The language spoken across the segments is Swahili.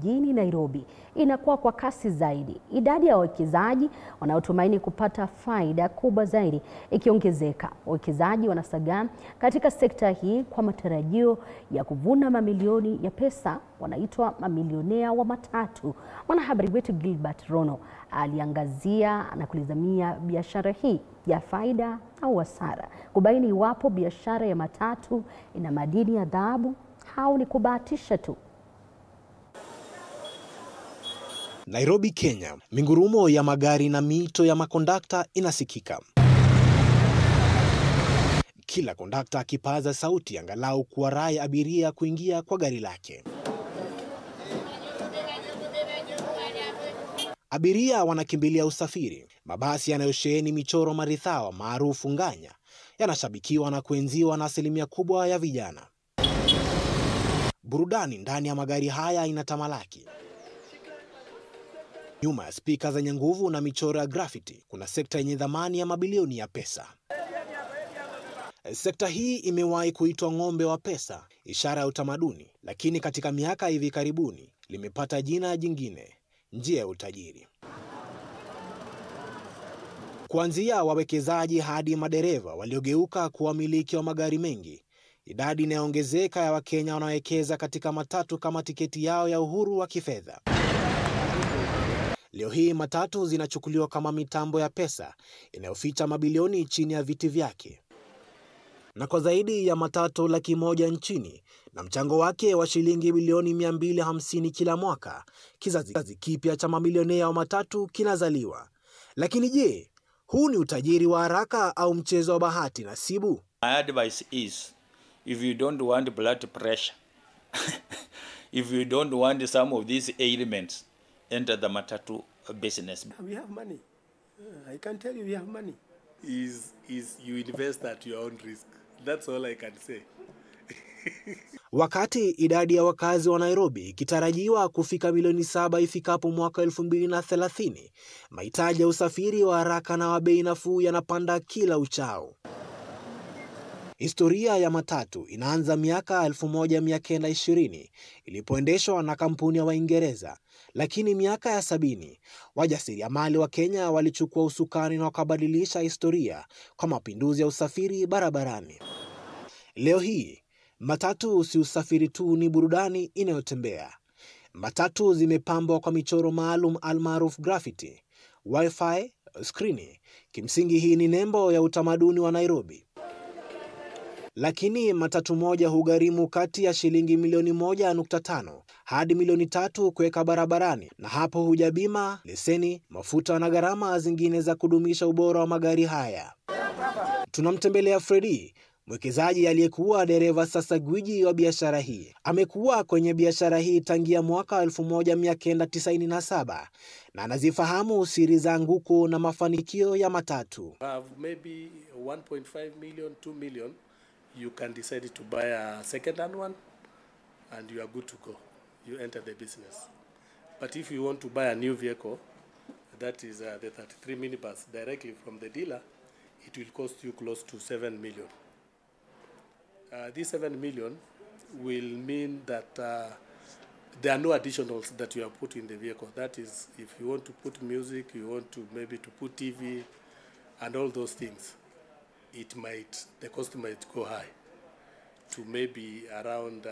jijini Nairobi inakuwa kwa kasi zaidi, idadi ya wawekezaji wanaotumaini kupata faida kubwa zaidi ikiongezeka. Wawekezaji wanasagaa katika sekta hii kwa matarajio ya kuvuna mamilioni ya pesa, wanaitwa mamilionea wa matatu. Mwanahabari wetu Gilbert Rono aliangazia na kulizamia biashara hii ya faida au hasara, kubaini iwapo biashara ya matatu ina madini ya dhahabu au ni kubahatisha tu. Nairobi, Kenya, mingurumo ya magari na mito ya makondakta inasikika. Kila kondakta akipaza sauti angalau kuwarai abiria kuingia kwa gari lake. Abiria wanakimbilia usafiri. Mabasi yanayosheheni michoro maridhawa maarufu nganya yanashabikiwa na kuenziwa na asilimia kubwa ya vijana. Burudani ndani ya magari haya inatamalaki. Nyuma ya spika zenye nguvu na michoro ya graffiti kuna sekta yenye thamani ya mabilioni ya pesa. Sekta hii imewahi kuitwa ng'ombe wa pesa, ishara ya utamaduni, lakini katika miaka hivi karibuni limepata jina jingine, njia ya utajiri. Kuanzia wawekezaji hadi madereva waliogeuka kuwa wamiliki wa magari mengi, idadi inayoongezeka ya Wakenya wanaowekeza katika matatu kama tiketi yao ya uhuru wa kifedha. Leo hii matatu zinachukuliwa kama mitambo ya pesa inayoficha mabilioni chini ya viti vyake. Na kwa zaidi ya matatu 100,000 nchini na mchango wake wa shilingi bilioni 250 kila mwaka, kizazi kipya cha mamilionea wa matatu kinazaliwa. Lakini je, huu ni utajiri wa haraka au mchezo wa bahati nasibu? My advice is, if you don't want blood pressure, if you don't want some of these ailments, enter the matatu business. We have money. I can tell you we have money. Is you invest at your own risk. That's all I can say. Wakati idadi ya wakazi wa Nairobi ikitarajiwa kufika milioni 7 ifikapo mwaka 2030, mahitaji ya usafiri wa haraka na wa bei nafuu yanapanda kila uchao. Historia ya matatu inaanza miaka 1920 ilipoendeshwa na kampuni ya Waingereza, lakini miaka ya 70 wajasiriamali wa Kenya walichukua usukani na wakabadilisha historia kwa mapinduzi ya usafiri barabarani. Leo hii matatu si usafiri tu, ni burudani inayotembea. Matatu zimepambwa kwa michoro maalum almaarufu graffiti, wifi, skrini. Kimsingi hii ni nembo ya utamaduni wa Nairobi. Lakini matatu moja hugharimu kati ya shilingi milioni 1.5 hadi milioni 3 kuweka barabarani, na hapo huja bima, leseni, mafuta na gharama zingine za kudumisha ubora wa magari haya. Tunamtembelea Freddy, mwekezaji aliyekuwa dereva sasa gwiji wa biashara hii. Amekuwa kwenye biashara hii tangia mwaka 1997 na anazifahamu siri za anguko na mafanikio ya matatu. Maybe 1.5 million, 2 million. You can decide to buy a second-hand one and you are good to go. You enter the business. But if you want to buy a new vehicle, that is the 33 minibus directly from the dealer, it will cost you close to 7 million. This 7 million will mean that there are no additionals that you have put in the vehicle. That is, if you want to put music, you want to maybe to put TV and all those things, the cost might go high to maybe around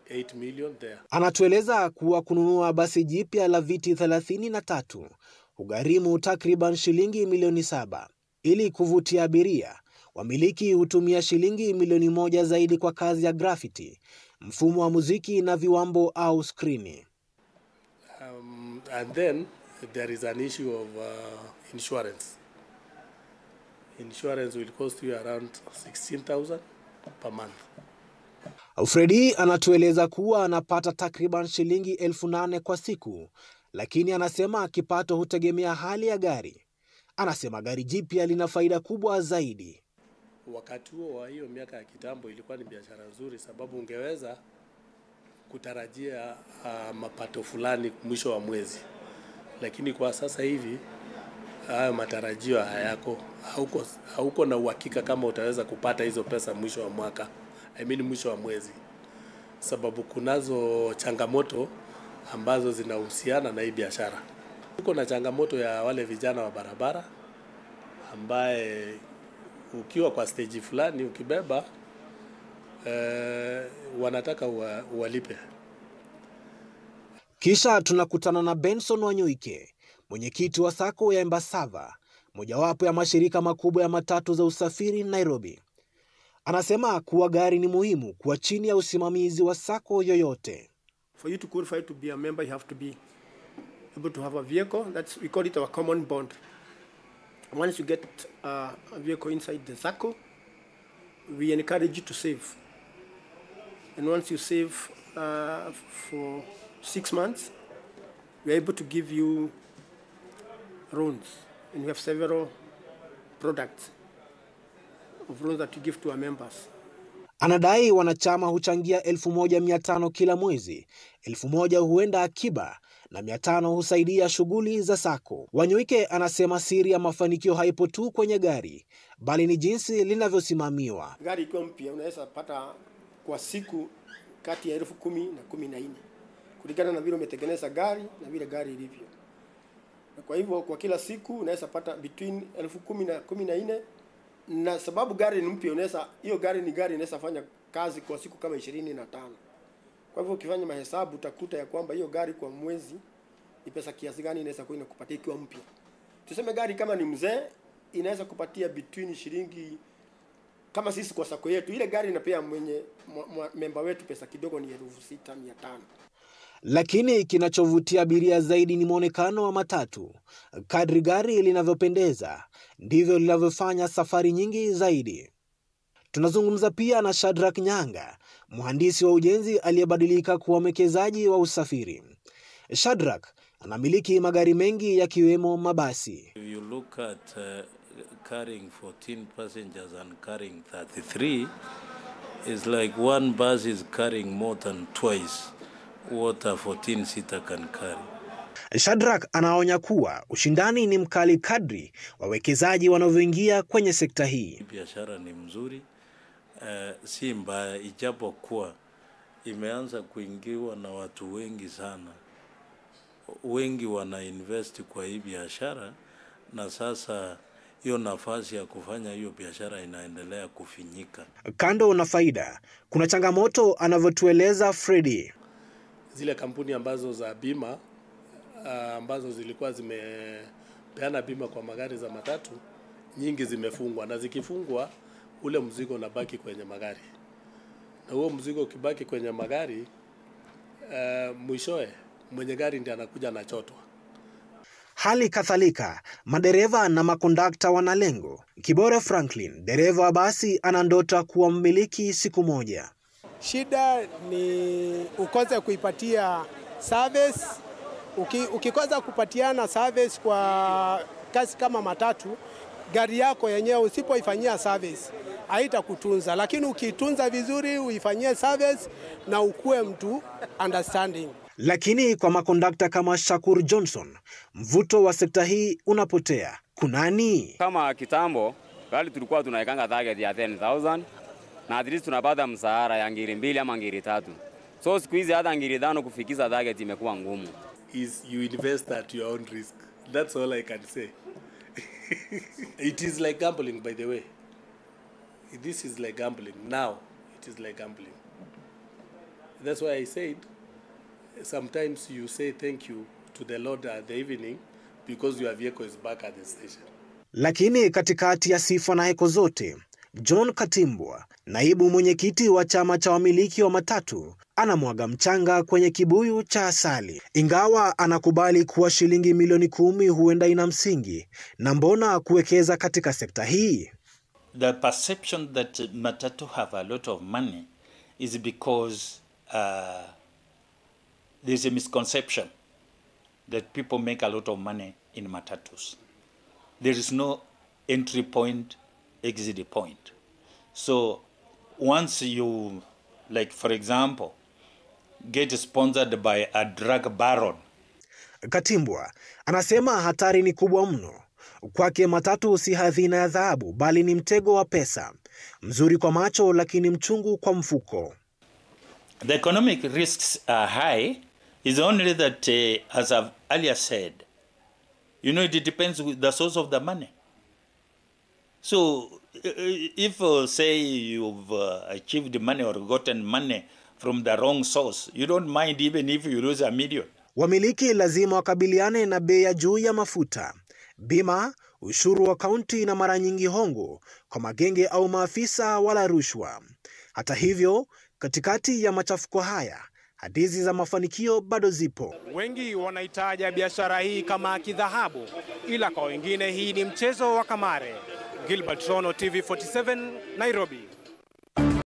8 million there. Anatueleza kuwa kununua basi jipya la viti 33 hugharimu takriban shilingi milioni 7. Ili kuvutia abiria, wamiliki hutumia shilingi milioni 1 zaidi kwa kazi ya graffiti, mfumo wa muziki na viwambo au skrini. And then there is an issue of insurance. Insurance will cost you around 16,000 per month. Freddy anatueleza kuwa anapata takriban shilingi 8,000 kwa siku, lakini anasema kipato hutegemea hali ya gari. Anasema gari jipya lina faida kubwa zaidi. Wakati huo wa hiyo miaka ya kitambo ilikuwa ni biashara nzuri, sababu ungeweza kutarajia mapato fulani mwisho wa mwezi. Lakini kwa sasa hivi hayo matarajio hayako. Hauko na uhakika kama utaweza kupata hizo pesa mwisho wa mwaka, mwisho wa mwezi. Sababu kunazo changamoto ambazo zinahusiana na hii biashara. Tuko na changamoto ya wale vijana wa barabara ambaye ukiwa kwa stage fulani ukibeba wanataka walipe. Kisha tunakutana na Benson Wanyuike, mwenyekiti wa SACCO ya Embasava, mojawapo ya mashirika makubwa ya matatu za usafiri Nairobi. Anasema kuwa gari ni muhimu kuwa chini ya usimamizi wa SACCO yoyote. For you to qualify to be a member, you have to be able to have a vehicle. We call it our common bond. Once you get a vehicle inside the SACCO, we encourage you to save. And once you save for 6 months, we are able to give you loans. And we have several products of loans that we give to our members. Anadai wanachama huchangia 1,500 kila mwezi, 1,000 huenda akiba na 500 husaidia shughuli za SACCO. Wanyuike anasema siri ya mafanikio haipo tu kwenye gari, bali ni jinsi linavyosimamiwa. Gari ikiwa mpya unaweza pata kwa siku kati ya 10,000 na 14,000 kulingana na vile umetengeneza gari na vile gari ilivyo. Kwa hivyo kwa kila siku unaweza pata between 10,000 na 14,000, na sababu gari ni mpya hiyo gari inaweza fanya kazi kwa siku kama 25. Kwa hivyo ukifanya mahesabu utakuta ya kwamba hiyo gari kwa mwezi ni pesa kiasi gani inaweza kuwa inakupatia ikiwa mpya. Tuseme gari kama ni mzee inaweza kupatia between shilingi, kama sisi kwa SACCO yetu ile gari inapea mwenye member wetu pesa kidogo ni 6,500. Lakini kinachovutia abiria zaidi ni muonekano wa matatu. Kadri gari linavyopendeza, ndivyo linavyofanya safari nyingi zaidi. Tunazungumza pia na Shadrack Nyanga, mhandisi wa ujenzi aliyebadilika kuwa mwekezaji wa usafiri. Shadrack anamiliki magari mengi yakiwemo mabasi. If you look at carrying 14 passengers and carrying 33, it's like one bus is carrying more than twice what a 14-seater can carry. Shadrack anaonya kuwa ushindani ni mkali kadri wawekezaji wanavyoingia kwenye sekta hii. Biashara ni mzuri, si mbaya, ijapokuwa imeanza kuingiwa na watu wengi sana. Wengi wana invest kwa hii biashara na sasa hiyo nafasi ya kufanya hiyo biashara inaendelea kufinyika. Kando na faida, kuna changamoto anavyotueleza Freddy. Zile kampuni ambazo za bima ambazo zilikuwa zimepeana bima kwa magari za matatu nyingi zimefungwa, na zikifungwa ule mzigo unabaki kwenye magari, na huo mzigo ukibaki kwenye magari mwishoe mwenye gari ndiye anakuja na chotwa. Hali kadhalika, madereva na makondakta wana lengo. Kibore Franklin, dereva wa basi, ana ndoto kuwa mmiliki siku moja. Shida ni ukosa kuipatia service. Ukikosa kupatiana service kwa kazi kama matatu, gari yako yenyewe usipoifanyia service haitakutunza, lakini ukitunza vizuri, uifanyie service na ukue mtu understanding. Lakini kwa makondakta kama Shakur Johnson, mvuto wa sekta hii unapotea. Kunani? Kama kitambo, gari tulikuwa tunaikanga target ya 10,000 na at least tunapata msahara ya ngiri 2 ama ngiri 3. So siku hizi hata ngiri 5 kufikiza target imekuwa ngumu. Is you invest at your own risk. That's all I can say. It is like gambling, by the way. This is like gambling. Now, it is like gambling. That's why I said, sometimes you say thank you to the Lord at the evening because your vehicle is back at the station. Lakini katikati ya sifa na heko zote, John Katimbwa, naibu mwenyekiti wa chama cha wamiliki wa matatu, anamwaga mchanga kwenye kibuyu cha asali. Ingawa anakubali kuwa shilingi milioni 10 huenda ina msingi, na mbona kuwekeza katika sekta hii? The perception that matatu have a lot of money is because there's a misconception that people make a lot of money in matatus. There is no entry point, exit point. So once you, like for example, get sponsored by a drug baron. Katimbwa anasema hatari ni kubwa mno. Kwake matatu si hazina ya dhahabu, bali ni mtego wa pesa. Mzuri kwa macho lakini mchungu kwa mfuko. The economic risks are high It's only that, as I've earlier said, you know, it depends with the source of the money. So if, say, you've achieved money or gotten money from the wrong source, you don't mind even if you lose $1 million. Wamiliki lazima wakabiliane na bei ya juu ya mafuta, bima, ushuru wa kaunti na mara nyingi hongo kwa magenge au maafisa wala rushwa. Hata hivyo, katikati ya machafuko haya, hadithi za mafanikio bado zipo. Wengi wanaitaja biashara hii kama kidhahabu, ila kwa wengine hii ni mchezo wa kamare. Gilbert Rono, TV47, Nairobi.